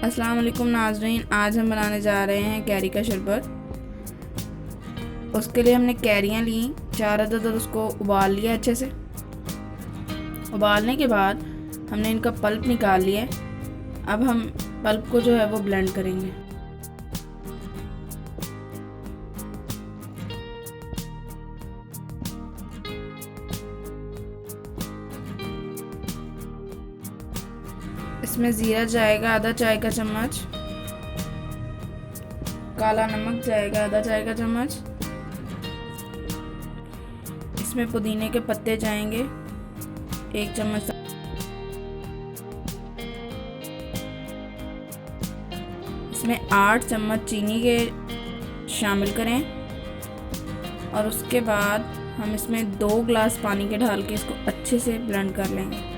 अस्सलाम वालेकुम नाज़रीन, आज हम बनाने जा रहे हैं कैरी का शरबत। उसके लिए हमने कैरियाँ ली 4 अदद और उसको उबाल लिया अच्छे से। उबालने के बाद हमने इनका पल्प निकाल लिया है। अब हम पल्प को जो है वो ब्लेंड करेंगे। इसमें ज़ीरा जाएगा आधा चाय का चम्मच, काला नमक जाएगा आधा चाय का चम्मच, इसमें पुदीने के पत्ते जाएंगे 1 चम्मच, इसमें 8 चम्मच चीनी के शामिल करें और उसके बाद हम इसमें 2 गिलास पानी के डाल के इसको अच्छे से ब्लेंड कर लेंगे।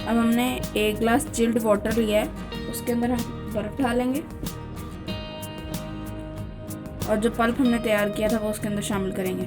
अब हमने 1 गिलास चिल्ड वाटर लिया है, उसके अंदर हम बर्फ़ डालेंगे और जो पल्प हमने तैयार किया था वो उसके अंदर शामिल करेंगे।